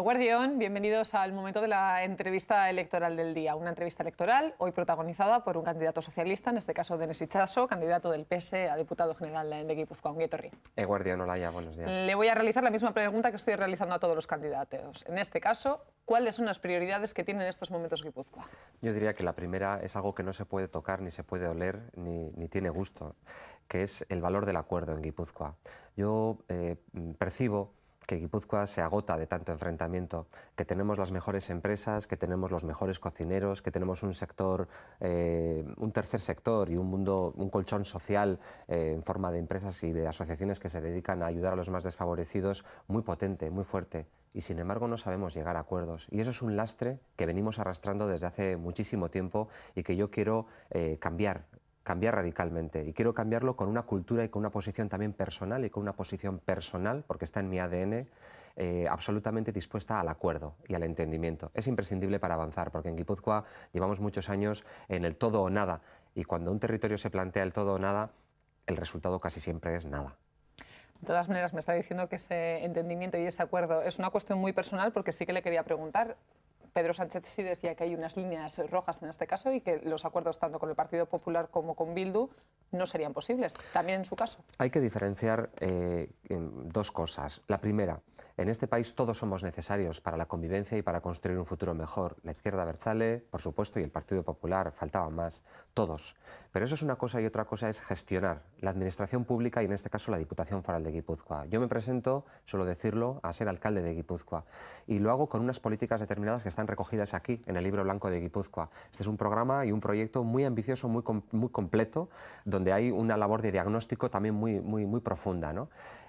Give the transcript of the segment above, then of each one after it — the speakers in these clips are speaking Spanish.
Eguardión, bienvenidos al momento de la entrevista electoral del día. Una entrevista electoral hoy protagonizada por un candidato socialista, en este caso Denis Itxaso, candidato del PS a diputado general de Guipúzcoa. Ongi etorri. Eguardión, Olaya, buenos días. Le voy a realizar la misma pregunta que estoy realizando a todos los candidatos. En este caso, ¿cuáles son las prioridades que tiene en estos momentos Guipúzcoa? Yo diría que la primera es algo que no se puede tocar, ni se puede oler, ni tiene gusto, que es el valor del acuerdo en Guipúzcoa. Yo percibo que Guipúzcoa se agota de tanto enfrentamiento, que tenemos las mejores empresas, que tenemos los mejores cocineros, que tenemos un sector, un tercer sector y un mundo, un colchón social en forma de empresas y de asociaciones que se dedican a ayudar a los más desfavorecidos, muy potente, muy fuerte. Y sin embargo no sabemos llegar a acuerdos. Y eso es un lastre que venimos arrastrando desde hace muchísimo tiempo y que yo quiero cambiar radicalmente, y quiero cambiarlo con una cultura y con una posición también personal, y con una posición personal, porque está en mi ADN, absolutamente dispuesta al acuerdo y al entendimiento. Es imprescindible para avanzar, porque en Guipúzcoa llevamos muchos años en el todo o nada, y cuando un territorio se plantea el todo o nada, el resultado casi siempre es nada. De todas maneras, me está diciendo que ese entendimiento y ese acuerdo es una cuestión muy personal, porque sí que le quería preguntar. Pedro Sánchez sí decía que hay unas líneas rojas en este caso y que los acuerdos tanto con el Partido Popular como con Bildu no serían posibles, también en su caso. Hay que diferenciar dos cosas. La primera, en este país todos somos necesarios para la convivencia y para construir un futuro mejor. La izquierda abertzale, por supuesto, y el Partido Popular, faltaban más, todos. Pero eso es una cosa, y otra cosa es gestionar la administración pública y en este caso la Diputación Foral de Guipúzcoa. Yo me presento, suelo decirlo, a ser alcalde de Guipúzcoa, y lo hago con unas políticas determinadas que están recogidas aquí, en el Libro Blanco de Guipúzcoa. Este es un programa y un proyecto muy ambicioso, muy completo, donde hay una labor de diagnóstico también muy profunda, ¿no?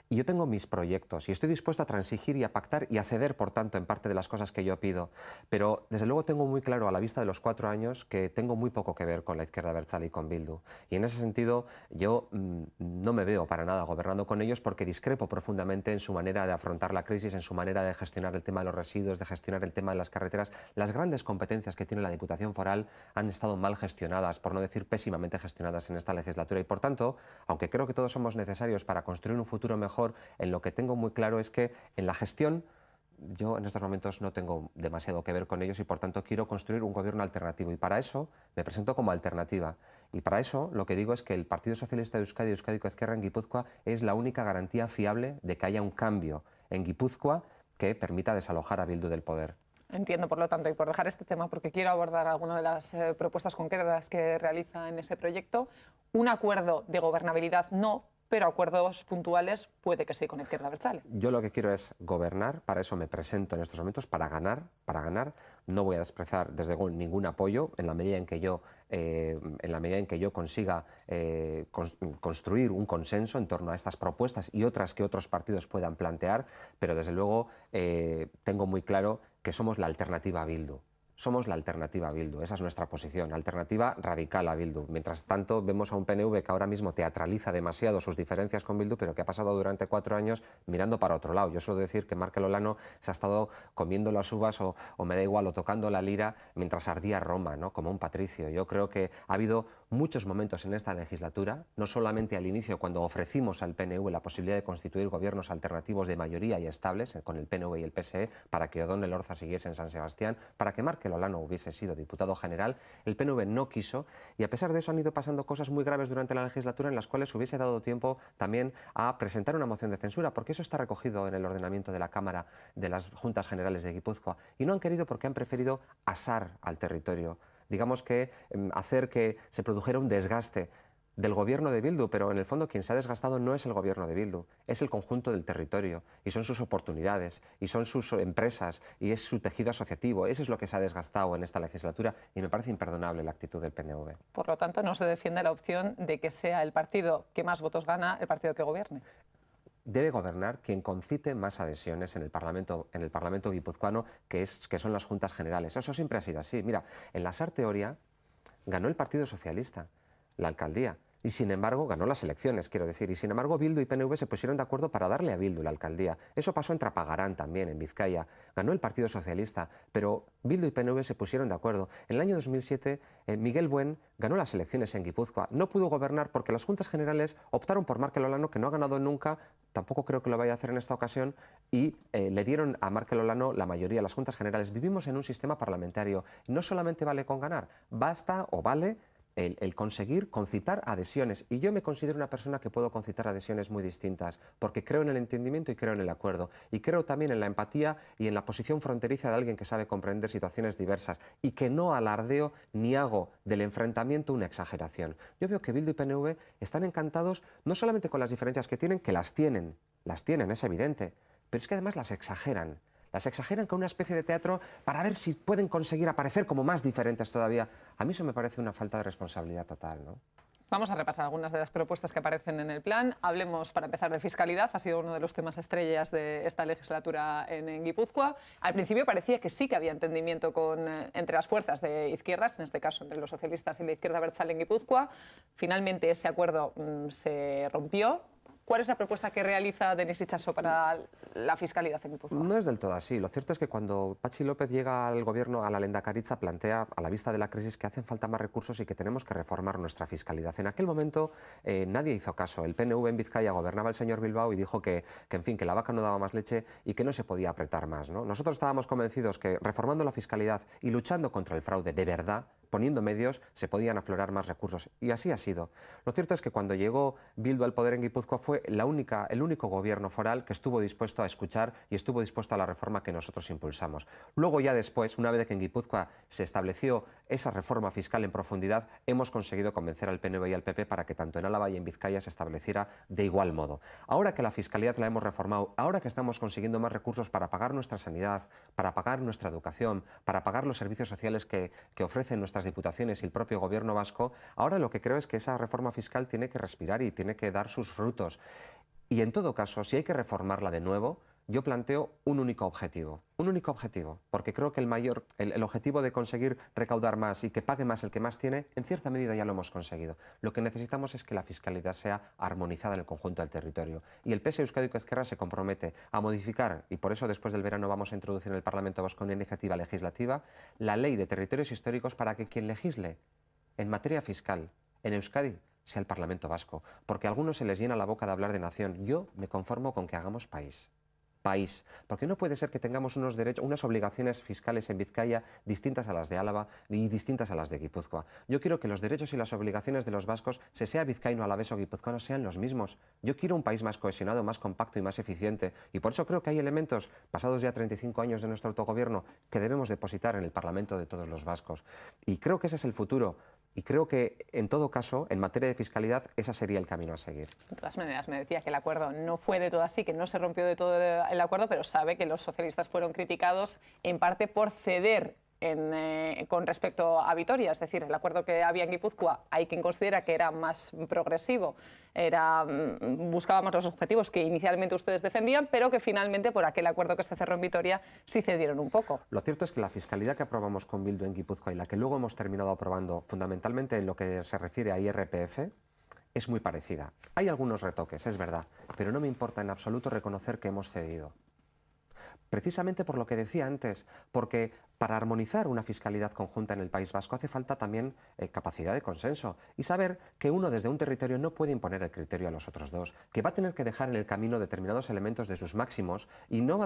Y yo tengo mis proyectos y estoy dispuesto a transigir y a pactar y a ceder, por tanto, en parte de las cosas que yo pido. Pero, desde luego, tengo muy claro, a la vista de los 4 años, que tengo muy poco que ver con la izquierda abertzale y con Bildu. Y en ese sentido, yo no me veo para nada gobernando con ellos, porque discrepo profundamente en su manera de afrontar la crisis, en su manera de gestionar el tema de los residuos, de gestionar el tema de las carreteras. Las grandes competencias que tiene la Diputación Foral han estado mal gestionadas, por no decir pésimamente gestionadas en esta legislatura. Y, por tanto, aunque creo que todos somos necesarios para construir un futuro mejor, en lo que tengo muy claro es que en la gestión yo en estos momentos no tengo demasiado que ver con ellos, y por tanto quiero construir un gobierno alternativo, y para eso me presento como alternativa. Y para eso lo que digo es que el Partido Socialista de Euskadi, Euskadiko Ezkerra en Guipúzcoa, es la única garantía fiable de que haya un cambio en Guipúzcoa que permita desalojar a Bildu del poder. Entiendo, por lo tanto, y por dejar este tema, porque quiero abordar alguna de las propuestas concretas que realiza en ese proyecto, un acuerdo de gobernabilidad no, pero acuerdos puntuales puede que sí con Izquierda Abertzale. Yo lo que quiero es gobernar, para eso me presento en estos momentos, para ganar. No voy a despreciar desde luego ningún apoyo en la medida en que yo consiga construir un consenso en torno a estas propuestas y otras que otros partidos puedan plantear, pero desde luego tengo muy claro que somos la alternativa a Bildu. Somos la alternativa a Bildu, esa es nuestra posición, alternativa radical a Bildu. Mientras tanto, vemos a un PNV que ahora mismo teatraliza demasiado sus diferencias con Bildu, pero que ha pasado durante 4 años mirando para otro lado. Yo suelo decir que Markel Olano se ha estado comiendo las uvas o me da igual, o tocando la lira mientras ardía Roma, ¿no? Como un patricio. Yo creo que ha habido muchos momentos en esta legislatura, no solamente al inicio, cuando ofrecimos al PNV la posibilidad de constituir gobiernos alternativos de mayoría y estables, con el PNV y el PSE, para que Odón Elorza siguiese en San Sebastián, para que Markel Olano hubiese sido diputado general. El PNV no quiso, y a pesar de eso han ido pasando cosas muy graves durante la legislatura, en las cuales hubiese dado tiempo también a presentar una moción de censura, porque eso está recogido en el ordenamiento de la Cámara de las Juntas Generales de Guipúzcoa, y no han querido porque han preferido asar al territorio, digamos que hacer que se produjera un desgaste del gobierno de Bildu, pero en el fondo quien se ha desgastado no es el gobierno de Bildu, es el conjunto del territorio, y son sus oportunidades, y son sus empresas, y es su tejido asociativo. Eso es lo que se ha desgastado en esta legislatura, y me parece imperdonable la actitud del PNV. Por lo tanto, no se defiende la opción de que sea el partido que más votos gana el partido que gobierne. Debe gobernar quien concite más adhesiones en el Parlamento guipuzcoano, que son las Juntas Generales. Eso siempre ha sido así. Mira, en la Sarteoria ganó el Partido Socialista la alcaldía. Y sin embargo, ganó las elecciones, quiero decir, y sin embargo Bildu y PNV se pusieron de acuerdo para darle a Bildu la alcaldía. Eso pasó en Trapagarán también, en Vizcaya. Ganó el Partido Socialista, pero Bildu y PNV se pusieron de acuerdo. En el año 2007, Miguel Buen ganó las elecciones en Guipúzcoa. No pudo gobernar porque las Juntas Generales optaron por Markel Olano, que no ha ganado nunca, tampoco creo que lo vaya a hacer en esta ocasión, y le dieron a Markel Olano la mayoría de las Juntas Generales. Vivimos en un sistema parlamentario. No solamente vale con ganar, basta o vale el conseguir concitar adhesiones. Y yo me considero una persona que puedo concitar adhesiones muy distintas, porque creo en el entendimiento y creo en el acuerdo. Y creo también en la empatía y en la posición fronteriza de alguien que sabe comprender situaciones diversas y que no alardeo ni hago del enfrentamiento una exageración. Yo veo que Bildu y PNV están encantados no solamente con las diferencias que tienen, las tienen, es evidente, pero es que además las exageran. Las exageran con una especie de teatro para ver si pueden conseguir aparecer como más diferentes todavía. A mí eso me parece una falta de responsabilidad total, ¿no? Vamos a repasar algunas de las propuestas que aparecen en el plan. Hablemos, para empezar, de fiscalidad. Ha sido uno de los temas estrellas de esta legislatura en Guipúzcoa. Al principio parecía que sí que había entendimiento entre las fuerzas de izquierdas, en este caso entre los socialistas y la izquierda abertzale en Guipúzcoa. Finalmente ese acuerdo se rompió. ¿Cuál es la propuesta que realiza Denis Itxaso para la fiscalidad en Guipúzcoa? No es del todo así. Lo cierto es que cuando Patxi López llega al gobierno, a la lehendakaritza, plantea, a la vista de la crisis, que hacen falta más recursos y que tenemos que reformar nuestra fiscalidad. En aquel momento nadie hizo caso. El PNV en Vizcaya gobernaba el señor Bilbao y dijo que en fin, que la vaca no daba más leche y que no se podía apretar más, ¿no? Nosotros estábamos convencidos que reformando la fiscalidad y luchando contra el fraude de verdad, poniendo medios, se podían aflorar más recursos. Y así ha sido. Lo cierto es que cuando llegó Bildu al poder en Guipúzcoa fue el único gobierno foral que estuvo dispuesto a escuchar y estuvo dispuesto a la reforma que nosotros impulsamos. Luego ya después, una vez que en Guipúzcoa se estableció esa reforma fiscal en profundidad, hemos conseguido convencer al PNV y al PP para que tanto en Álava y en Vizcaya se estableciera de igual modo. Ahora que la fiscalidad la hemos reformado, ahora que estamos consiguiendo más recursos para pagar nuestra sanidad, para pagar nuestra educación, para pagar los servicios sociales que ofrecen nuestras diputaciones y el propio gobierno vasco, ahora lo que creo es que esa reforma fiscal tiene que respirar y tiene que dar sus frutos. Y en todo caso, si hay que reformarla de nuevo, yo planteo un único objetivo, porque creo que el objetivo de conseguir recaudar más y que pague más el que más tiene, en cierta medida ya lo hemos conseguido. Lo que necesitamos es que la fiscalidad sea armonizada en el conjunto del territorio. Y el PS Euskadi Ezkerra se compromete a modificar, y por eso después del verano vamos a introducir en el Parlamento Vasco una iniciativa legislativa, la Ley de Territorios Históricos para que quien legisle en materia fiscal en Euskadi sea el Parlamento Vasco, porque a algunos se les llena la boca de hablar de nación. Yo me conformo con que hagamos país. Porque no puede ser que tengamos unos derechos, unas obligaciones fiscales en Vizcaya distintas a las de Álava y distintas a las de Guipúzcoa. Yo quiero que los derechos y las obligaciones de los vascos, se sea vizcaíno, alavés o guipuzcoano, sean los mismos. Yo quiero un país más cohesionado, más compacto y más eficiente. Y por eso creo que hay elementos, pasados ya 35 años de nuestro autogobierno, que debemos depositar en el Parlamento de todos los vascos. Y creo que ese es el futuro. Y creo que, en todo caso, en materia de fiscalidad, ese sería el camino a seguir. De todas maneras, me decía que el acuerdo no fue de todo así, que no se rompió de todo el acuerdo, pero sabe que los socialistas fueron criticados en parte por ceder con respecto a Vitoria. Es decir, el acuerdo que había en Guipúzcoa, hay quien considera que era más progresivo, buscábamos los objetivos que inicialmente ustedes defendían, pero que finalmente, por aquel acuerdo que se cerró en Vitoria, sí cedieron un poco. Lo cierto es que la fiscalidad que aprobamos con Bildu en Guipúzcoa y la que luego hemos terminado aprobando, fundamentalmente en lo que se refiere a IRPF, es muy parecida. Hay algunos retoques, es verdad, pero no me importa en absoluto reconocer que hemos cedido. Precisamente por lo que decía antes, porque para armonizar una fiscalidad conjunta en el País Vasco hace falta también capacidad de consenso y saber que uno desde un territorio no puede imponer el criterio a los otros dos, que va a tener que dejar en el camino determinados elementos de sus máximos y no va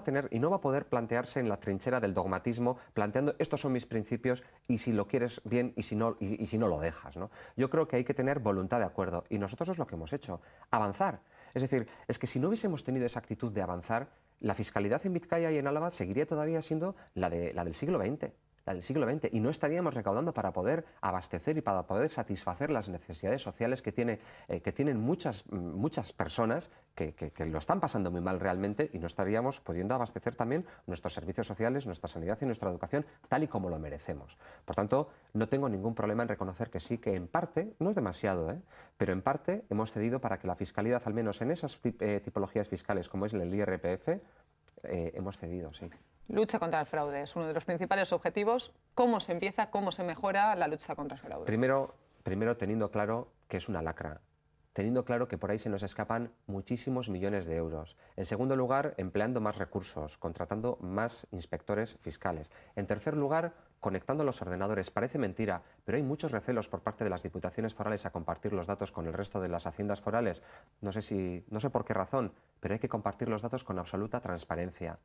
a poder plantearse en la trinchera del dogmatismo planteando estos son mis principios y si lo quieres bien y si no lo dejas, ¿no? Yo creo que hay que tener voluntad de acuerdo y nosotros es lo que hemos hecho, avanzar. Es decir, es que si no hubiésemos tenido esa actitud de avanzar, la fiscalidad en Vizcaya y en Álava seguiría todavía siendo la del siglo XX. Y no estaríamos recaudando para poder abastecer y para poder satisfacer las necesidades sociales que tienen muchas personas que lo están pasando muy mal realmente y no estaríamos pudiendo abastecer también nuestros servicios sociales, nuestra sanidad y nuestra educación tal y como lo merecemos. Por tanto, no tengo ningún problema en reconocer que sí, que en parte, no es demasiado, pero en parte hemos cedido para que la fiscalidad, al menos en esas tipologías fiscales como es el IRPF, hemos cedido, sí. Lucha contra el fraude es uno de los principales objetivos. ¿Cómo se empieza, cómo se mejora la lucha contra el fraude? Primero teniendo claro que es una lacra teniendo claro que por ahí se nos escapan muchísimos millones de euros. En segundo lugar, empleando más recursos, contratando más inspectores fiscales. En tercer lugar, conectando los ordenadores. Parece mentira, pero hay muchos recelos por parte de las diputaciones forales a compartir los datos con el resto de las haciendas forales. No sé por qué razón, pero hay que compartir los datos con absoluta transparencia.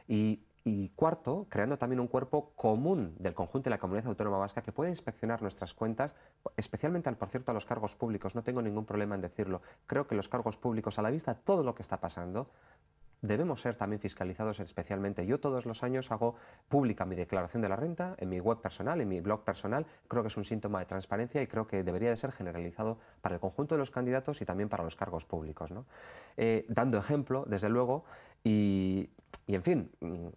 Y cuarto, creando también un cuerpo común del conjunto de la comunidad autónoma vasca que pueda inspeccionar nuestras cuentas, especialmente, por cierto, a los cargos públicos. No tengo ningún problema en decirlo. Creo que los cargos públicos, a la vista de todo lo que está pasando, debemos ser también fiscalizados especialmente. Yo todos los años hago pública mi declaración de la renta en mi web personal, en mi blog personal. Creo que es un síntoma de transparencia y creo que debería de ser generalizado para el conjunto de los candidatos y también para los cargos públicos, ¿no? Dando ejemplo, desde luego, y en fin,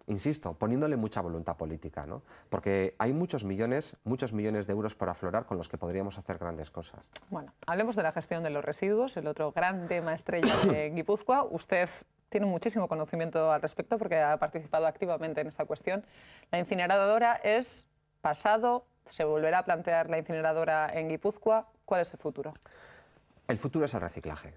insisto, poniéndole mucha voluntad política, ¿no? Porque hay muchos millones de euros por aflorar con los que podríamos hacer grandes cosas. Bueno, hablemos de la gestión de los residuos, el otro gran tema estrella de Guipúzcoa. Usted tiene muchísimo conocimiento al respecto porque ha participado activamente en esta cuestión. La incineradora es pasado, se volverá a plantear la incineradora en Guipúzcoa. ¿Cuál es el futuro? El futuro es el reciclaje.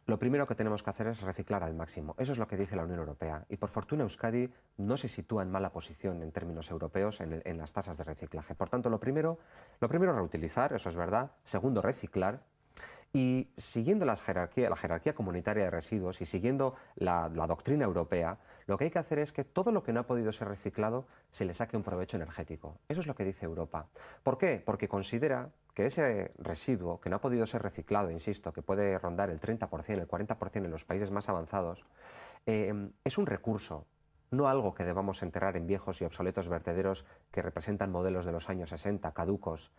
Lo primero que tenemos que hacer es reciclar al máximo. Eso es lo que dice la Unión Europea. Y por fortuna Euskadi no se sitúa en mala posición en términos europeos en las tasas de reciclaje. Por tanto, lo primero es reutilizar, eso es verdad. Segundo, reciclar. Y siguiendo la jerarquía comunitaria de residuos y siguiendo la doctrina europea, lo que hay que hacer es que todo lo que no ha podido ser reciclado se le saque un provecho energético. Eso es lo que dice Europa. ¿Por qué? Porque considera que ese residuo que no ha podido ser reciclado, insisto, que puede rondar el 30%, el 40% en los países más avanzados, es un recurso, no algo que debamos enterrar en viejos y obsoletos vertederos que representan modelos de los años 60, caducos.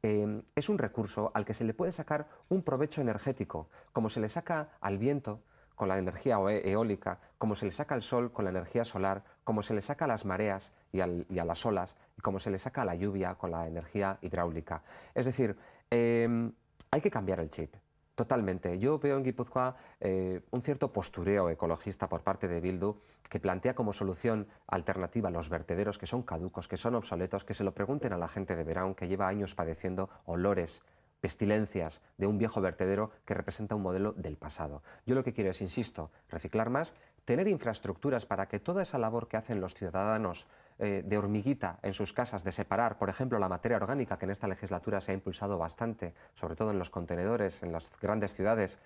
Es un recurso al que se le puede sacar un provecho energético, como se le saca al viento con la energía eólica, como se le saca al sol con la energía solar, como se le saca a las mareas y a las olas, y como se le saca a la lluvia con la energía hidráulica. Es decir, hay que cambiar el chip. Totalmente. Yo veo en Guipúzcoa un cierto postureo ecologista por parte de Bildu que plantea como solución alternativa los vertederos que son caducos, que son obsoletos, que se lo pregunten a la gente de Beraún que lleva años padeciendo olores, pestilencias de un viejo vertedero que representa un modelo del pasado. Yo lo que quiero es, insisto, reciclar más, tener infraestructuras para que toda esa labor que hacen los ciudadanos de hormiguita en sus casas, de separar, por ejemplo, la materia orgánica, que en esta legislatura se ha impulsado bastante, sobre todo en los contenedores, en las grandes ciudades,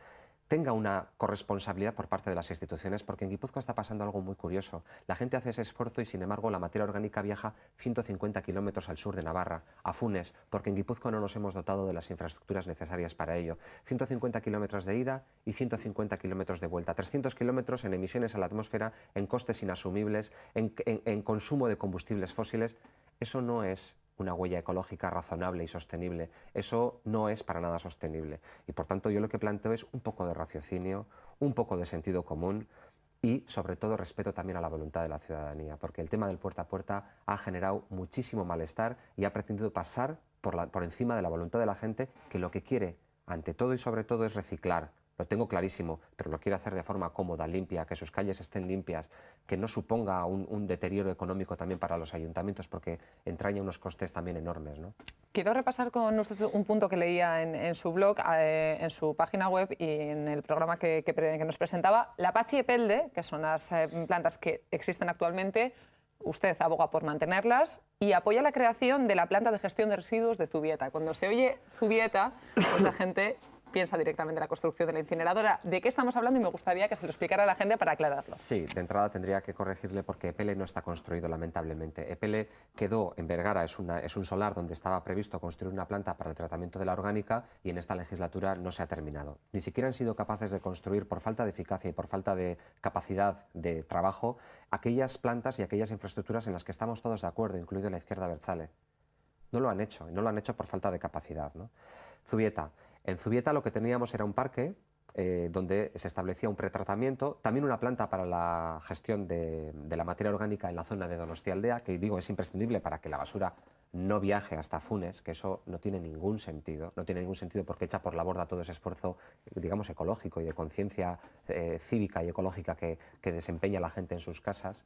tenga una corresponsabilidad por parte de las instituciones, porque en Guipúzcoa está pasando algo muy curioso. La gente hace ese esfuerzo y, sin embargo, la materia orgánica viaja 150 kilómetros al sur de Navarra, a Funes, porque en Guipúzcoa no nos hemos dotado de las infraestructuras necesarias para ello. 150 kilómetros de ida y 150 kilómetros de vuelta. 300 kilómetros en emisiones a la atmósfera, en costes inasumibles, en consumo de combustibles fósiles. Eso no es una huella ecológica razonable y sostenible. Eso no es para nada sostenible. Y por tanto yo lo que planteo es un poco de raciocinio, un poco de sentido común y sobre todo respeto también a la voluntad de la ciudadanía, porque el tema del puerta a puerta ha generado muchísimo malestar y ha pretendido pasar por encima de la voluntad de la gente, que lo que quiere ante todo y sobre todo es reciclar. Lo tengo clarísimo, pero lo quiere hacer de forma cómoda, limpia, que sus calles estén limpias, que no suponga un deterioro económico también para los ayuntamientos, porque entraña unos costes también enormes, ¿no? Quiero repasar con usted un punto que leía en su blog, en su página web y en el programa que nos presentaba. La Patxi Epelde, que son las plantas que existen actualmente, usted aboga por mantenerlas y apoya la creación de la planta de gestión de residuos de Zubieta. Cuando se oye Zubieta, mucha gente piensa directamente en la construcción de la incineradora. ¿De qué estamos hablando? Y me gustaría que se lo explicara a la gente para aclararlo. Sí, de entrada tendría que corregirle porque Epele no está construido, lamentablemente. Epele quedó en Vergara, es un solar donde estaba previsto construir una planta para el tratamiento de la orgánica y en esta legislatura no se ha terminado. Ni siquiera han sido capaces de construir, por falta de eficacia y por falta de capacidad de trabajo, aquellas plantas y aquellas infraestructuras en las que estamos todos de acuerdo, incluido la izquierda abertzale. No lo han hecho, y no lo han hecho por falta de capacidad, ¿no? Zubieta. En Zubieta lo que teníamos era un parque donde se establecía un pretratamiento, también una planta para la gestión de la materia orgánica en la zona de Donostialdea, que digo es imprescindible para que la basura no viaje hasta Funes, que eso no tiene ningún sentido porque echa por la borda todo ese esfuerzo, digamos, ecológico y de conciencia cívica y ecológica que desempeña la gente en sus casas.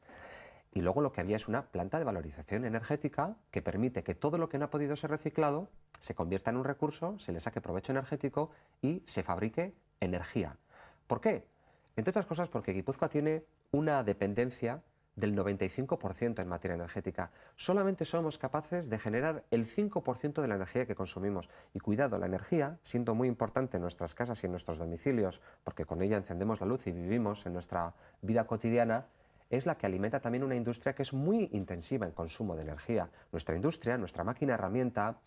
Y luego lo que había es una planta de valorización energética que permite que todo lo que no ha podido ser reciclado se convierta en un recurso, se le saque provecho energético y se fabrique energía. ¿Por qué? Entre otras cosas porque Guipúzcoa tiene una dependencia del 95% en materia energética. Solamente somos capaces de generar el 5% de la energía que consumimos. Y cuidado, la energía, siendo muy importante en nuestras casas y en nuestros domicilios, porque con ella encendemos la luz y vivimos en nuestra vida cotidiana, es la que alimenta también una industria que es muy intensiva en consumo de energía. Nuestra industria, nuestra máquina herramienta,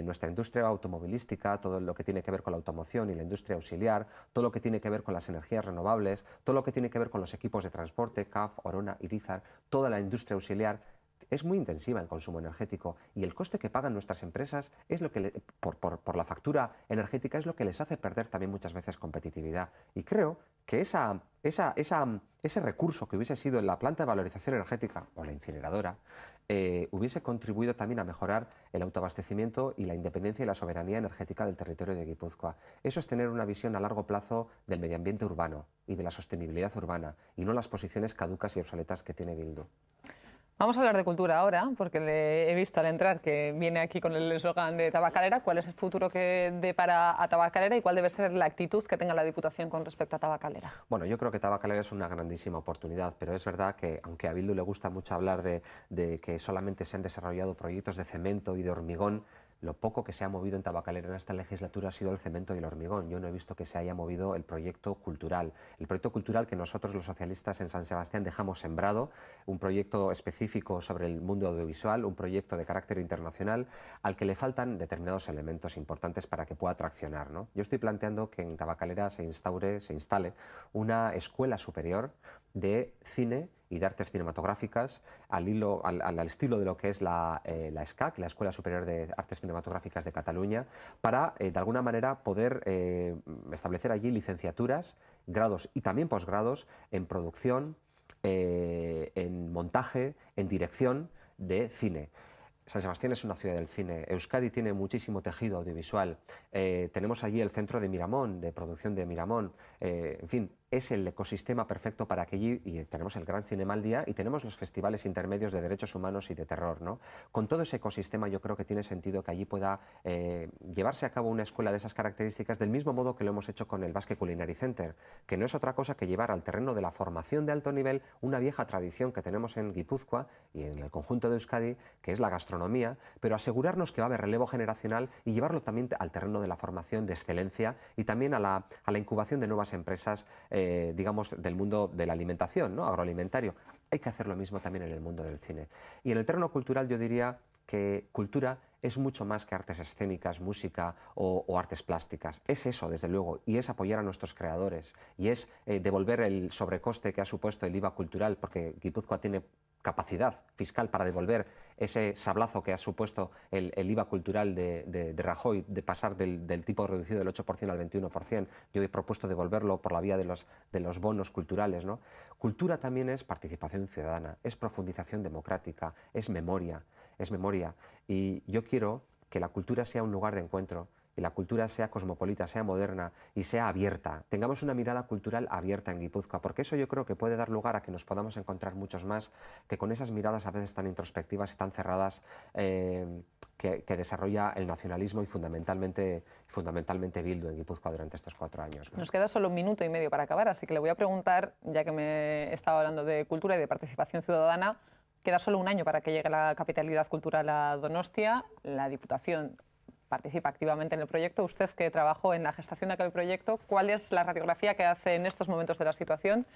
nuestra industria automovilística, todo lo que tiene que ver con la automoción y la industria auxiliar, todo lo que tiene que ver con las energías renovables, todo lo que tiene que ver con los equipos de transporte, CAF, Orona, Irizar, toda la industria auxiliar, es muy intensiva en consumo energético y el coste que pagan nuestras empresas es lo que por la factura energética es lo que les hace perder también muchas veces competitividad. Y creo que ese recurso que hubiese sido en la planta de valorización energética o la incineradora hubiese contribuido también a mejorar el autoabastecimiento y la independencia y la soberanía energética del territorio de Guipúzcoa. Eso es tener una visión a largo plazo del medio ambiente urbano y de la sostenibilidad urbana y no las posiciones caducas y obsoletas que tiene Bildu. Vamos a hablar de cultura ahora, porque le he visto al entrar que viene aquí con el eslogan de Tabacalera. ¿Cuál es el futuro que depara a Tabacalera y cuál debe ser la actitud que tenga la Diputación con respecto a Tabacalera? Bueno, yo creo que Tabacalera es una grandísima oportunidad, pero es verdad que, aunque a Bildu le gusta mucho hablar de que solamente se han desarrollado proyectos de cemento y de hormigón, lo poco que se ha movido en Tabacalera en esta legislatura ha sido el cemento y el hormigón. Yo no he visto que se haya movido el proyecto cultural que nosotros los socialistas en San Sebastián dejamos sembrado, un proyecto específico sobre el mundo audiovisual, un proyecto de carácter internacional al que le faltan determinados elementos importantes para que pueda traccionar, ¿no? Yo estoy planteando que en Tabacalera se instale una escuela superior de cine y de artes cinematográficas al estilo de lo que es la ESCAC, la Escuela Superior de Artes Cinematográficas de Cataluña, para de alguna manera poder establecer allí licenciaturas, grados y también posgrados en producción, en montaje, en dirección de cine. San Sebastián es una ciudad del cine. Euskadi tiene muchísimo tejido audiovisual. Tenemos allí el centro de Miramón, de producción de Miramón. En fin, es el ecosistema perfecto para que allí, y tenemos el Gran Cinema al Día y tenemos los festivales intermedios de derechos humanos y de terror, ¿no? Con todo ese ecosistema yo creo que tiene sentido que allí pueda llevarse a cabo una escuela de esas características, del mismo modo que lo hemos hecho con el Basque Culinary Center, que no es otra cosa que llevar al terreno de la formación de alto nivel una vieja tradición que tenemos en Guipúzcoa y en el conjunto de Euskadi, que es la gastronomía, pero asegurarnos que va a haber relevo generacional y llevarlo también al terreno de la formación de excelencia y también a la incubación de nuevas empresas, digamos, del mundo de la alimentación, ¿no? Agroalimentario. Hay que hacer lo mismo también en el mundo del cine. Y en el terreno cultural yo diría que cultura es mucho más que artes escénicas, música o artes plásticas. Es eso, desde luego, y es apoyar a nuestros creadores, y es devolver el sobrecoste que ha supuesto el IVA cultural, porque Guipúzcoa tiene capacidad fiscal para devolver ese sablazo que ha supuesto el IVA cultural de Rajoy, de pasar del tipo reducido del 8% al 21%. Yo he propuesto devolverlo por la vía de los bonos culturales, ¿no? Cultura también es participación ciudadana, es profundización democrática, es memoria. Y yo quiero que la cultura sea un lugar de encuentro, y la cultura sea cosmopolita, sea moderna y sea abierta. Tengamos una mirada cultural abierta en Guipúzcoa, porque eso yo creo que puede dar lugar a que nos podamos encontrar muchos más que con esas miradas a veces tan introspectivas y tan cerradas que desarrolla el nacionalismo y fundamentalmente Bildu en Guipúzcoa durante estos 4 años, ¿no? Nos queda solo 1 minuto y medio para acabar, así que le voy a preguntar, ya que me estaba hablando de cultura y de participación ciudadana, queda solo 1 año para que llegue la capitalidad cultural a Donostia. La Diputación participa activamente en el proyecto. Usted, que trabajó en la gestación de aquel proyecto, ¿cuál es la radiografía que hace en estos momentos de la situación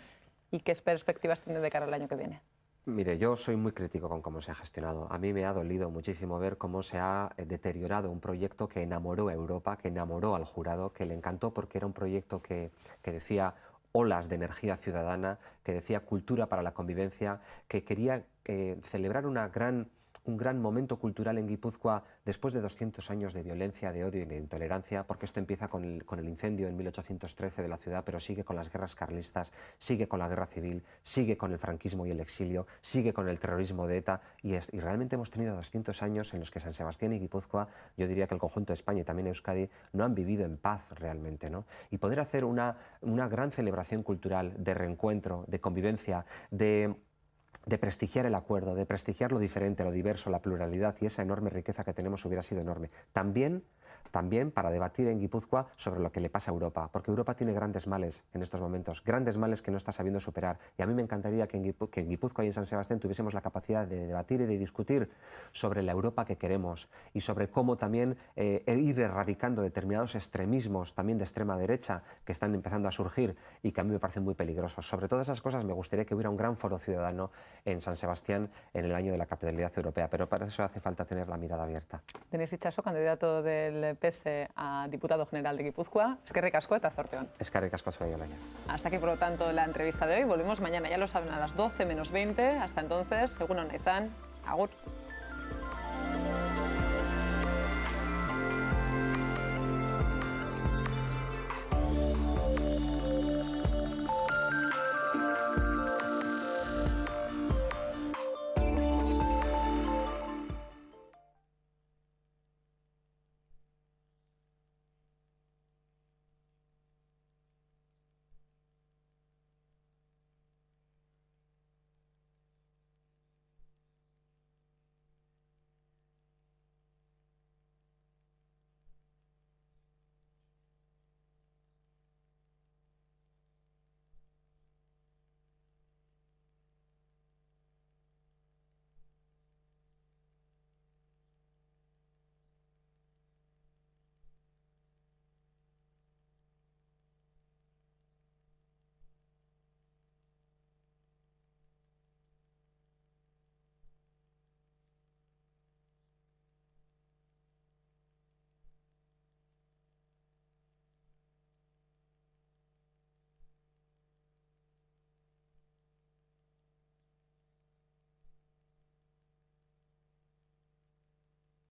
y qué perspectivas tiene de cara al año que viene? Mire, yo soy muy crítico con cómo se ha gestionado. A mí me ha dolido muchísimo ver cómo se ha deteriorado un proyecto que enamoró a Europa, que enamoró al jurado, que le encantó porque era un proyecto que decía olas de energía ciudadana, que decía cultura para la convivencia, que quería celebrar un gran momento cultural en Guipúzcoa después de 200 años de violencia, de odio y de intolerancia, porque esto empieza con el incendio en 1813 de la ciudad, pero sigue con las guerras carlistas, sigue con la guerra civil, sigue con el franquismo y el exilio, sigue con el terrorismo de ETA, y realmente hemos tenido 200 años en los que San Sebastián y Guipúzcoa, yo diría que el conjunto de España y también Euskadi, no han vivido en paz realmente, ¿no? Y poder hacer una gran celebración cultural de reencuentro, de convivencia, de prestigiar el acuerdo, de prestigiar lo diferente, lo diverso, la pluralidad y esa enorme riqueza que tenemos hubiera sido enorme. También también para debatir en Guipúzcoa sobre lo que le pasa a Europa, porque Europa tiene grandes males en estos momentos, grandes males que no está sabiendo superar. Y a mí me encantaría que en Guipúzcoa y en San Sebastián tuviésemos la capacidad de debatir y de discutir sobre la Europa que queremos y sobre cómo también ir erradicando determinados extremismos también de extrema derecha que están empezando a surgir y que a mí me parecen muy peligrosos. Sobre todas esas cosas me gustaría que hubiera un gran foro ciudadano en San Sebastián en el año de la capitalidad europea, pero para eso hace falta tener la mirada abierta. Denis Itxaso, candidato del PS a diputado general de Guipúzcoa. Eskerrik asko eta zorte on. Eskerrik asko zuei, Olaia. Hasta aquí, por lo tanto, la entrevista de hoy. Volvemos mañana, ya lo saben, a las 12 menos 20. Hasta entonces, egun on izan, agur.